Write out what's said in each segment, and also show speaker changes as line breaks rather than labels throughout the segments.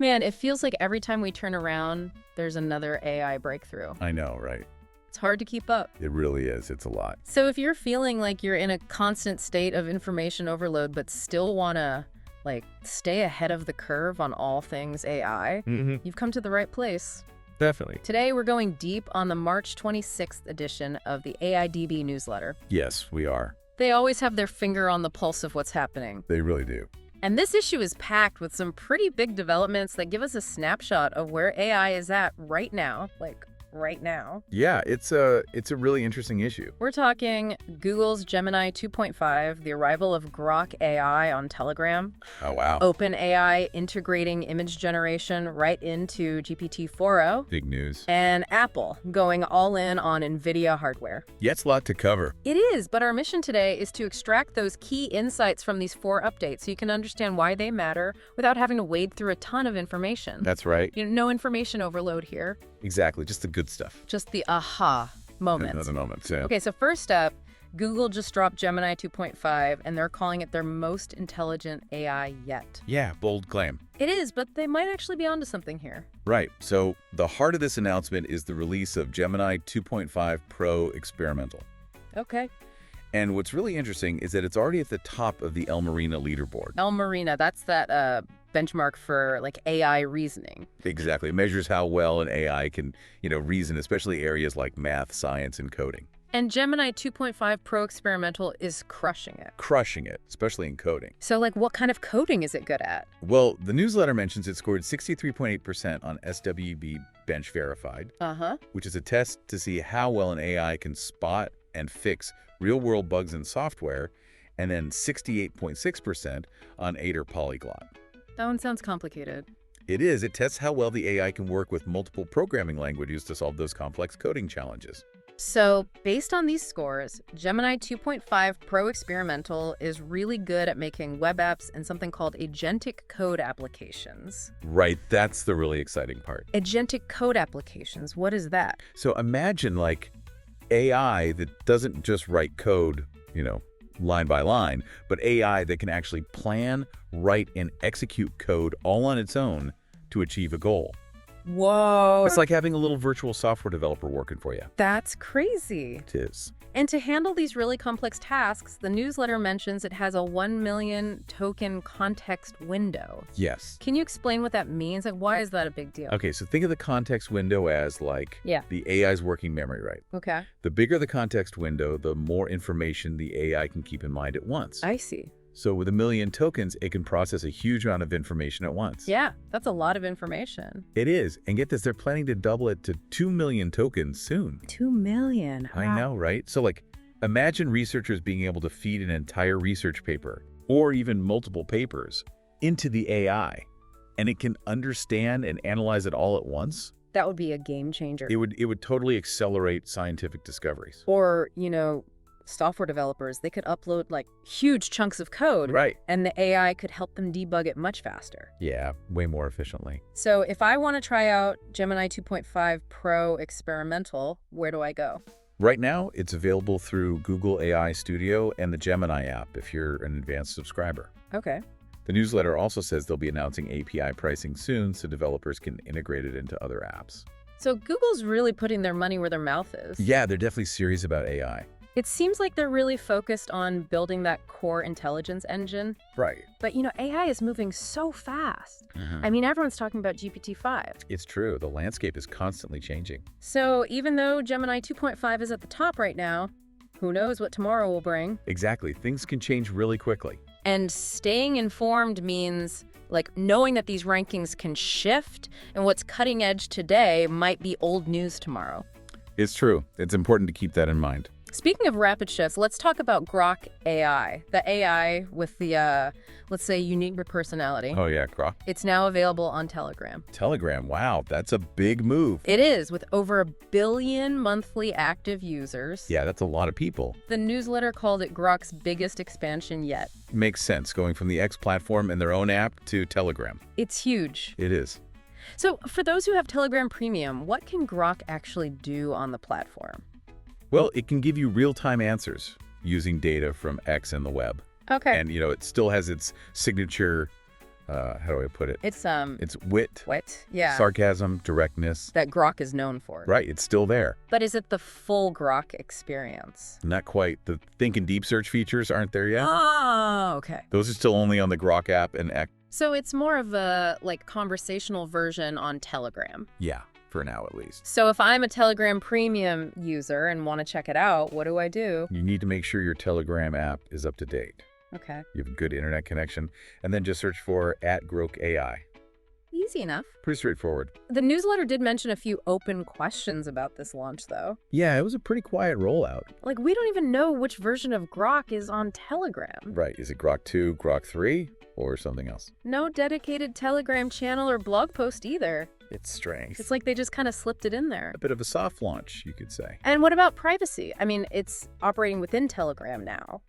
Man, it feels like every time we turn around, there's another AI breakthrough.
I know, right?
It's hard to keep up.
It really is. It's a lot.
So if you're feeling like you're in a constant state of information overload, but still want to, stay ahead of the curve on all things AI, you've come to the right place.
Definitely.
Today, we're going deep on the March 26th edition of the AIDB newsletter.
Yes, we are.
They always have their finger on the pulse of what's happening.
They really do.
And this issue is packed with some pretty big developments that give us a snapshot of where AI is at right now. Right now.
Yeah, it's a really interesting issue.
We're talking Google's Gemini 2.5, the arrival of Grok AI on Telegram.
Oh, wow.
OpenAI integrating image generation right into GPT-4o.
Big news.
And Apple going all in on Nvidia hardware.
Yeah, it's a lot to cover.
It is, but our mission today is to extract those key insights from these 4 updates so you can understand why they matter without having to wade through a ton of information.
That's right.
No information overload here.
Exactly. Just the good stuff.
Just the aha moments.
Another moment, yeah.
Okay, so first up, Google just dropped Gemini 2.5, and they're calling it their most intelligent AI yet.
Yeah, bold claim.
It is, but they might actually be onto something here.
Right. So the heart of this announcement is the release of Gemini 2.5 Pro Experimental.
Okay.
And what's really interesting is that it's already at the top of the El Marina leaderboard.
El Marina, that's that benchmark for AI reasoning.
Exactly. It measures how well an AI can, reason, especially areas like math, science, and coding.
And Gemini 2.5 Pro Experimental is crushing it.
Crushing it, especially in coding.
So, what kind of coding is it good at?
Well, the newsletter mentions it scored 63.8% on SWB Bench Verified, which is a test to see how well an AI can spot and fix real-world bugs in software, and then 68.6% on Aider Polyglot.
That one sounds complicated.
It is. It tests how well the AI can work with multiple programming languages to solve those complex coding challenges.
So, based on these scores, Gemini 2.5 Pro Experimental is really good at making web apps and something called agentic code applications.
Right. That's the really exciting part.
Agentic code applications, what is that?
So imagine AI that doesn't just write code, line by line, but AI that can actually plan, write, and execute code all on its own to achieve a goal.
Whoa.
It's like having a little virtual software developer working for you.
That's crazy.
It is.
And to handle these really complex tasks, the newsletter mentions it has a 1 million token context window.
Yes.
Can you explain what that means? Why is that a big deal?
Okay, so think of the context window as the AI's working memory, right?
Okay.
The bigger the context window, the more information the AI can keep in mind at once.
I see.
So with 1 million tokens, it can process a huge amount of information at once.
Yeah, that's a lot of information.
It is. And get this, they're planning to double it to 2 million tokens soon.
2 million.
I know, right? So imagine researchers being able to feed an entire research paper or even multiple papers into the AI, and it can understand and analyze it all at once.
That would be a game changer.
It would totally accelerate scientific discoveries.
Or, software developers, they could upload huge chunks of code.
Right.
And the AI could help them debug it much faster.
Yeah, way more efficiently.
So if I want to try out Gemini 2.5 Pro Experimental, where do I go?
Right now, it's available through Google AI Studio and the Gemini app if you're an advanced subscriber.
Okay.
The newsletter also says they'll be announcing API pricing soon so developers can integrate it into other apps.
So Google's really putting their money where their mouth is.
Yeah, they're definitely serious about AI.
It seems like they're really focused on building that core intelligence engine.
Right.
But, AI is moving so fast. Everyone's talking about GPT-5.
It's true. The landscape is constantly changing.
So even though Gemini 2.5 is at the top right now, who knows what tomorrow will bring?
Exactly. Things can change really quickly.
And staying informed means knowing that these rankings can shift and what's cutting edge today might be old news tomorrow.
It's true. It's important to keep that in mind.
Speaking of rapid shifts, let's talk about Grok AI, the AI with the, let's say, unique personality.
Oh, yeah, Grok.
It's now available on Telegram.
Telegram, wow, that's a big move.
It is, with over 1 billion monthly active users.
Yeah, that's a lot of people.
The newsletter called it Grok's biggest expansion yet.
Makes sense, going from the X platform and their own app to Telegram.
It's huge.
It is.
So for those who have Telegram Premium, what can Grok actually do on the platform?
Well, it can give you real-time answers using data from X and the web.
Okay.
And, it still has its signature how do I put it?
It's
wit,
yeah,
sarcasm, directness.
that Grok is known for.
Right, it's still there.
But is it the full Grok experience?
Not quite. The think and deep search features aren't there yet.
Oh, okay.
Those are still only on the Grok app and X.
So it's more of a conversational version on Telegram.
Yeah, for now at least.
So if I'm a Telegram premium user and want to check it out, what do I do?
You need to make sure your Telegram app is up to date.
Okay.
You have a good internet connection, and then just search for @Grok AI.
Easy enough.
Pretty straightforward.
The newsletter did mention a few open questions about this launch, though.
Yeah, it was a pretty quiet rollout.
Like, we don't even know which version of Grok is on Telegram.
Right. Is it Grok 2, Grok 3, or something else?
No dedicated Telegram channel or blog post either.
It's strange.
It's like they just kind of slipped it in there.
A bit of a soft launch, you could say.
And what about privacy? I mean, it's operating within Telegram now.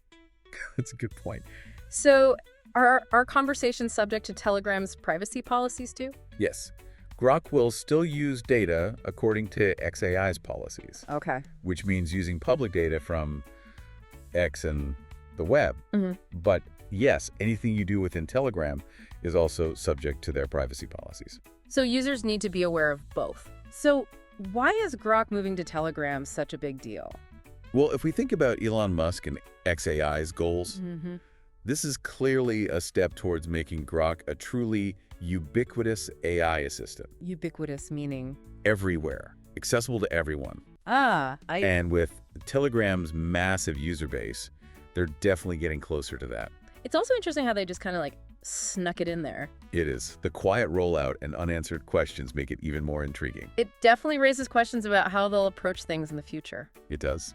That's a good point.
So are our conversations subject to Telegram's privacy policies too?
Yes. Grok will still use data according to XAI's policies.
Okay.
Which means using public data from X and the web. But yes, anything you do within Telegram is also subject to their privacy policies.
So users need to be aware of both. So why is Grok moving to Telegram such a big deal?
Well, if we think about Elon Musk and XAI's goals, this is clearly a step towards making Grok a truly ubiquitous AI assistant.
Ubiquitous meaning?
Everywhere, accessible to everyone. And with Telegram's massive user base, they're definitely getting closer to that.
It's also interesting how they just kind of snuck it in there.
It is. The quiet rollout and unanswered questions make it even more intriguing.
It definitely raises questions about how they'll approach things in the future.
It does.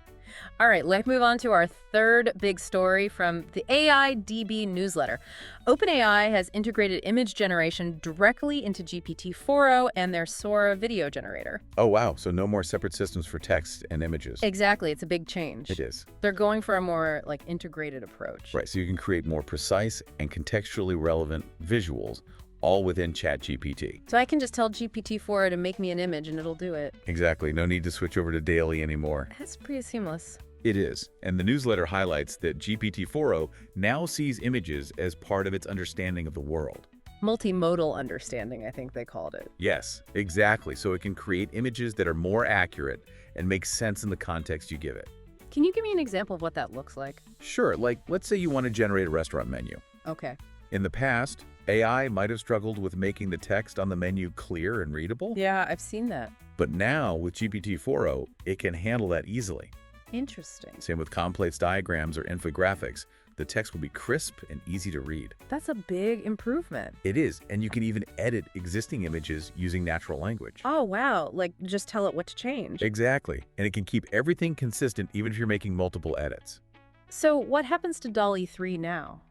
All right, let's move on to our third big story from the AIDB newsletter. OpenAI has integrated image generation directly into GPT-4o and their Sora video generator.
Oh, wow. So no more separate systems for text and images.
Exactly. It's a big change.
It is.
They're going for a more integrated approach.
Right. So you can create more precise and contextually relevant visuals all within ChatGPT.
So I can just tell GPT-4o to make me an image and it'll do it.
Exactly. No need to switch over to daily anymore.
That's pretty seamless.
It is. And the newsletter highlights that GPT-4o now sees images as part of its understanding of the world.
Multimodal understanding, I think they called it.
Yes, exactly. So it can create images that are more accurate and make sense in the context you give it.
Can you give me an example of what that looks like?
Sure. Like, let's say you want to generate a restaurant menu.
Okay.
In the past, AI might have struggled with making the text on the menu clear and readable.
Yeah, I've seen that.
But now, with GPT-4o, it can handle that easily.
Interesting.
Same with complex diagrams or infographics. The text will be crisp and easy to read.
That's a big improvement.
It is, and you can even edit existing images using natural language.
Oh, wow. Just tell it what to change.
Exactly. And it can keep everything consistent even if you're making multiple edits.
So what happens to DALL-E 3 now?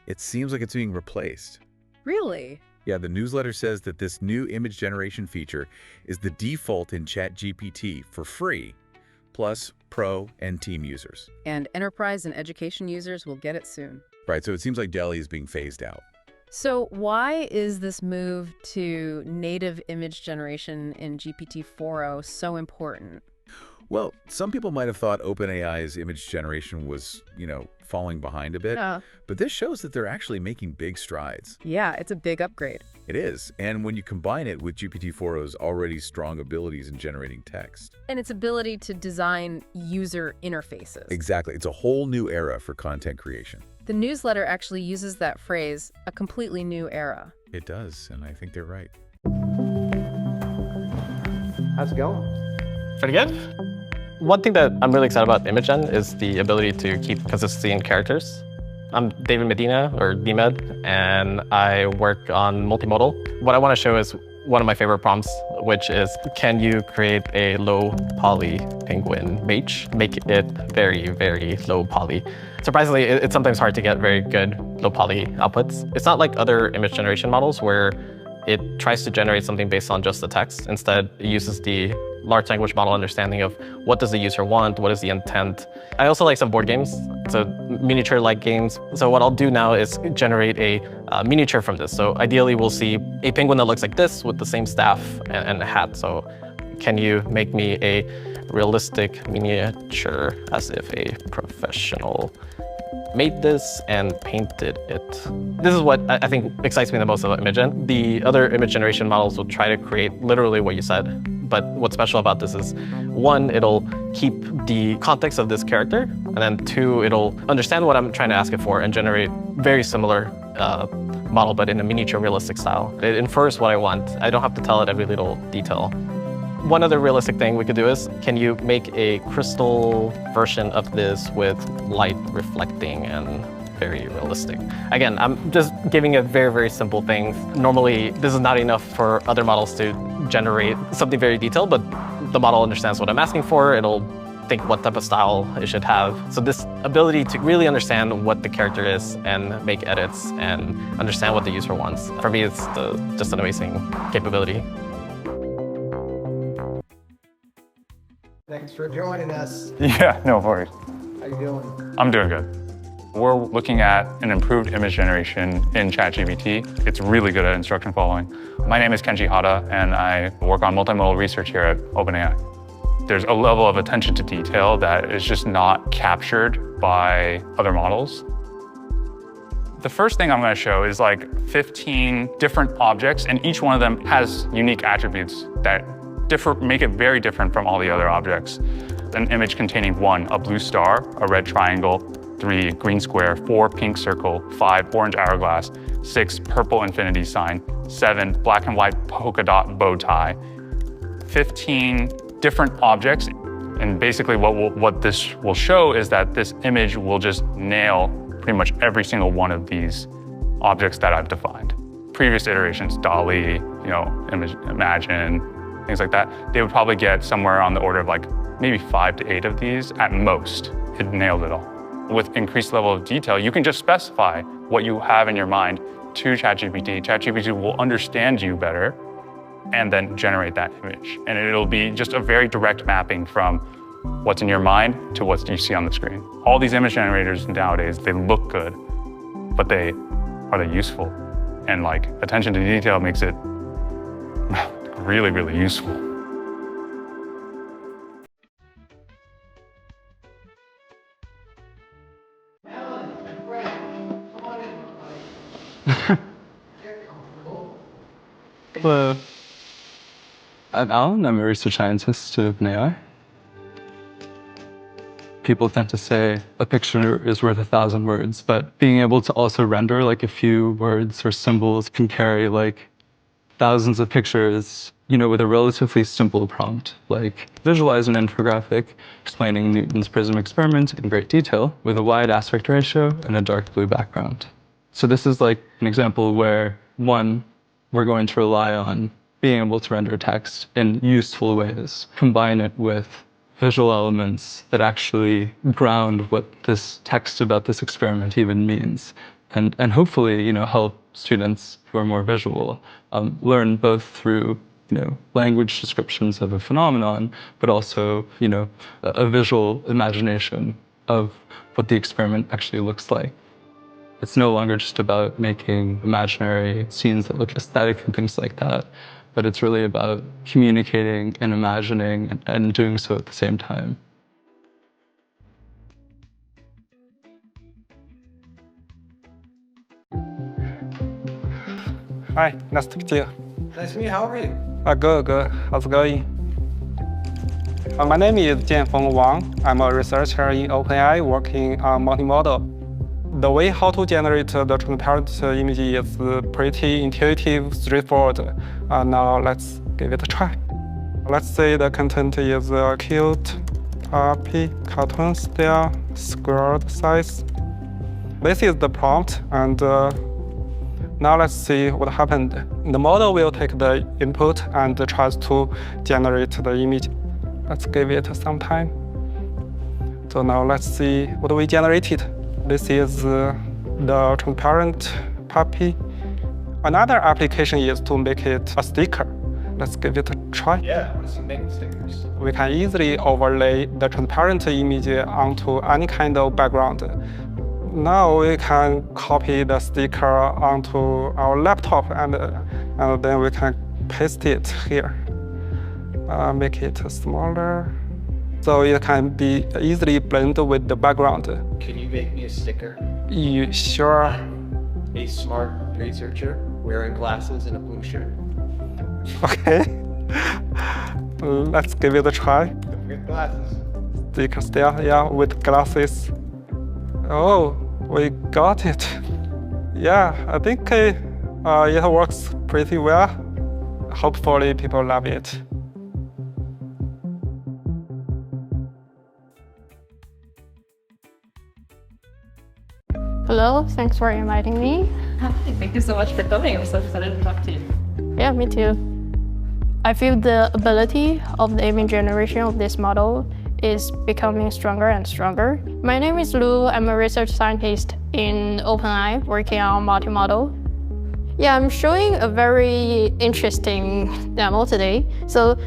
It seems like it's being replaced.
Really?
Yeah, the newsletter says that this new image generation feature is the default in ChatGPT for free, plus Pro and Team users.
And enterprise and education users will get it soon.
Right, so it seems like DALL-E is being phased out.
So why is this move to native image generation in GPT-4o so important?
Well, some people might have thought OpenAI's image generation was, falling behind a bit. But this shows that they're actually making big strides.
Yeah, it's a big upgrade.
It is. And when you combine it with GPT-4o's already strong abilities in generating text.
And its ability to design user interfaces.
Exactly. It's a whole new era for content creation.
The newsletter actually uses that phrase, a completely new era.
It does, and I think they're right.
How's it going?
Pretty good. One thing that I'm really excited about ImageGen is the ability to keep consistency in characters. I'm David Medina, or DMed, and I work on multimodal. What I want to show is one of my favorite prompts, which is, can you create a low poly penguin mage? Make it very, very low poly. Surprisingly, it's sometimes hard to get very good low poly outputs. It's not like other image generation models where it tries to generate something based on just the text. Instead, it uses the large language model understanding of what does the user want, what is the intent. I also like some board games, so miniature-like games. So what I'll do now is generate a miniature from this. So ideally, we'll see a penguin that looks like this with the same staff and a hat. So can you make me a realistic miniature as if a professional made this and painted it. This is what I think excites me the most about ImageN. The other image generation models will try to create literally what you said. But what's special about this is, one, it'll keep the context of this character, and then two, it'll understand what I'm trying to ask it for and generate very similar model, but in a miniature realistic style. It infers what I want. I don't have to tell it every little detail. One other realistic thing we could do is, can you make a crystal version of this with light reflecting and very realistic? Again, I'm just giving a very, very simple thing. Normally, this is not enough for other models to generate something very detailed, but the model understands what I'm asking for. It'll think what type of style it should have. So this ability to really understand what the character is and make edits and understand what the user wants, for me, it's just an amazing capability.
Thanks for joining us.
Yeah, no worries.
How you doing?
I'm doing good. We're looking at an improved image generation in ChatGPT. It's really good at instruction following. My name is Kenji Hata, and I work on multimodal research here at OpenAI. There's a level of attention to detail that is just not captured by other models. The first thing I'm going to show is like 15 different objects, and each one of them has unique attributes that make it very different from all the other objects. An image containing 1, a blue star, a red triangle, 3, green square, 4, pink circle, 5, orange hourglass, 6, purple infinity sign, 7, black and white polka dot bow tie, 15 different objects. And basically what this will show is that this image will just nail pretty much every single one of these objects that I've defined. Previous iterations, DALL-E, Imagine, things like that, they would probably get somewhere on the order of like maybe 5 to 8 of these at most. It nailed it all. With increased level of detail, you can just specify what you have in your mind to ChatGPT. ChatGPT will understand you better and then generate that image. And it'll be just a very direct mapping from what's in your mind to what you see on the screen. All these image generators nowadays, they look good, but are they useful? And like attention to detail makes it really, really useful.
Hello. I'm Alan. I'm a research scientist at OpenAI. People tend to say a picture is worth 1,000 words, but being able to also render like a few words or symbols can carry like thousands of pictures, with a relatively simple prompt, like visualize an infographic explaining Newton's prism experiment in great detail with a wide aspect ratio and a dark blue background. So this is like an example where, one, we're going to rely on being able to render text in useful ways, combine it with visual elements that actually ground what this text about this experiment even means, and hopefully, help students who are more visual learn both through, language descriptions of a phenomenon, but also, a visual imagination of what the experiment actually looks like. It's no longer just about making imaginary scenes that look aesthetic and things like that, but it's really about communicating and imagining and doing so at the same time.
Hi, nice to meet you.
Nice to meet you. How are you?
Good. How's it going? My name is Jianfeng Wang. I'm a researcher in OpenAI working on multimodal. The way how to generate the transparent image is pretty intuitive, straightforward. Now let's give it a try. Let's say the content is a cute puppy, cartoon style, squared size. This is the prompt, and now let's see what happened. The model will take the input and tries to generate the image. Let's give it some time. So now let's see what we generated. This is the transparent puppy. Another application is to make it a sticker. Let's give it a try.
Yeah, let's make stickers.
We can easily overlay the transparent image onto any kind of background. Now we can copy the sticker onto our laptop and then we can paste it here. Make it smaller. so it can be easily blended with the background.
Can you make me a sticker?
You sure?
A smart researcher wearing glasses and a blue shirt.
Okay. Let's give it a try.
Don't forget glasses.
Sticker still, yeah, with glasses. Oh, we got it. Yeah, I think it works pretty well. Hopefully people love it.
Hello, thanks for inviting me.
Hi, thank you so much for coming. I'm so excited to talk to you.
Yeah, me too. I feel the ability of the image generation of this model is becoming stronger and stronger. My name is Lu. I'm a research scientist in OpenAI working on multimodal. Yeah, I'm showing a very interesting demo today. So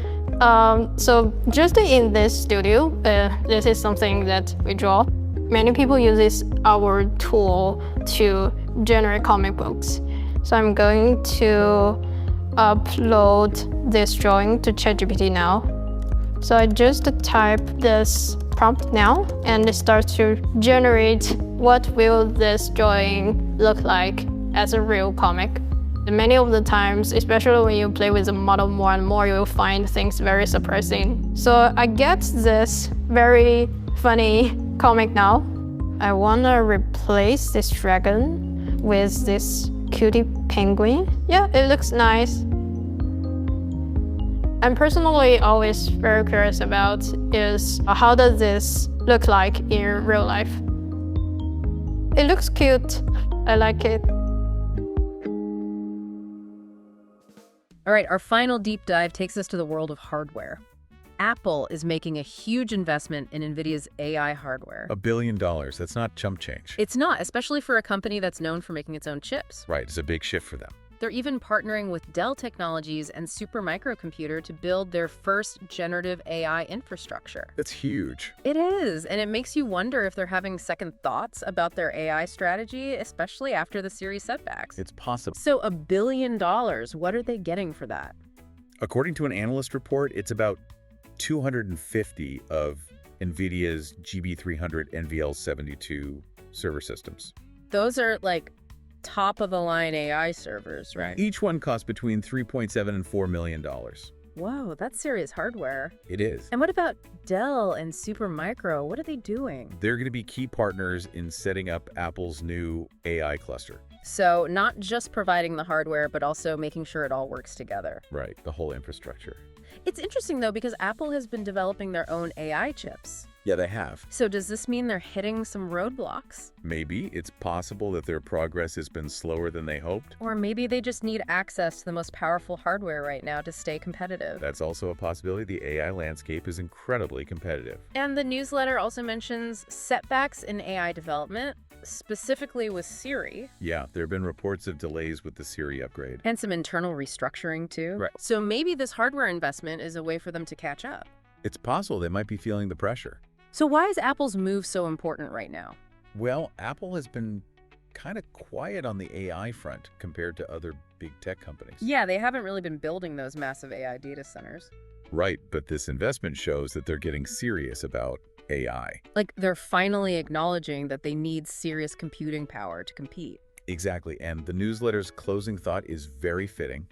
just in this studio, this is something that we draw. Many people use our tool to generate comic books. So I'm going to upload this drawing to ChatGPT now. So I just type this prompt now and it starts to generate what will this drawing look like as a real comic. And many of the times, especially when you play with the model more and more, you'll find things very surprising. So I get this very funny comic now. I wanna replace this dragon with this cutie penguin. Yeah, it looks nice. I'm personally always very curious about is how does this look like in real life? It looks cute. I like it.
All right, our final deep dive takes us to the world of hardware. Apple is making a huge investment in Nvidia's AI hardware.
$1 billion. That's not chump change.
It's not, especially for a company that's known for making its own chips.
Right, it's a big shift for them.
They're even partnering with Dell Technologies and Supermicro to build their first generative AI infrastructure.
That's huge.
It is, and it makes you wonder if they're having second thoughts about their AI strategy, especially after the series setbacks.
It's possible.
So $1 billion, what are they getting for that?
According to an analyst report, it's about 250 of Nvidia's GB300 NVL72 server systems.
Those are like top-of-the-line AI servers, right?
Each one costs between $3.7 and $4 million.
Whoa, that's serious hardware.
It is.
And what about Dell and Supermicro? What are they doing?
They're going to be key partners in setting up Apple's new AI cluster.
So not just providing the hardware, but also making sure it all works together.
Right, the whole infrastructure.
It's interesting, though, because Apple has been developing their own AI chips.
Yeah, they have.
So does this mean they're hitting some roadblocks?
Maybe. It's possible that their progress has been slower than they hoped.
Or maybe they just need access to the most powerful hardware right now to stay competitive.
That's also a possibility. The AI landscape is incredibly competitive.
And the newsletter also mentions setbacks in AI development, specifically with Siri.
Yeah, there have been reports of delays with the Siri upgrade.
And some internal restructuring, too.
Right.
So maybe this hardware investment is a way for them to catch up.
It's possible they might be feeling the pressure.
So why is Apple's move so important right now?
Well, Apple has been kind of quiet on the AI front compared to other big tech companies.
Yeah, they haven't really been building those massive AI data centers.
Right, but this investment shows that they're getting serious about AI.
Like, they're finally acknowledging that they need serious computing power to compete.
Exactly, and the newsletter's closing thought is very fitting.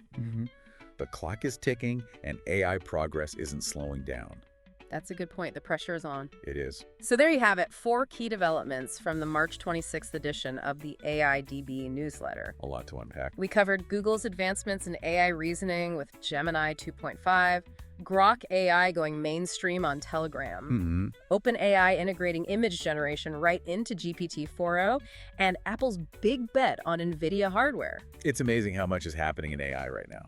The clock is ticking, and AI progress isn't slowing down.
That's a good point. The pressure is on.
It is.
So there you have it, 4 key developments from the March 26th edition of the AIDB newsletter.
A lot to unpack.
We covered Google's advancements in AI reasoning with Gemini 2.5, Grok AI going mainstream on Telegram, OpenAI integrating image generation right into GPT-4o, and Apple's big bet on Nvidia hardware.
It's amazing how much is happening in AI right now.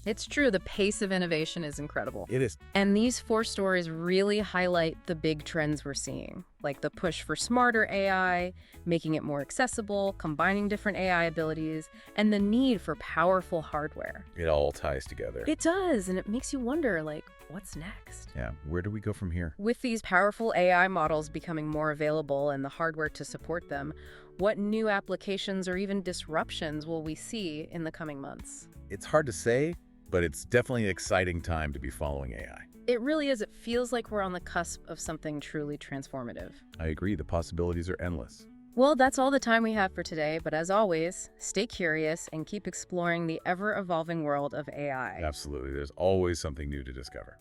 It's true, the pace of innovation is incredible.
It is.
And these 4 stories really highlight the big trends we're seeing, like the push for smarter AI, making it more accessible, combining different AI abilities, and the need for powerful hardware.
It all ties together.
It does, and it makes you wonder, like, what's next?
Yeah, where do we go from here?
With these powerful AI models becoming more available and the hardware to support them, what new applications or even disruptions will we see in the coming months?
It's hard to say, but it's definitely an exciting time to be following AI.
It really is. It feels like we're on the cusp of something truly transformative.
I agree. The possibilities are endless.
Well, that's all the time we have for today, but as always, stay curious and keep exploring the ever-evolving world of AI.
Absolutely. There's always something new to discover.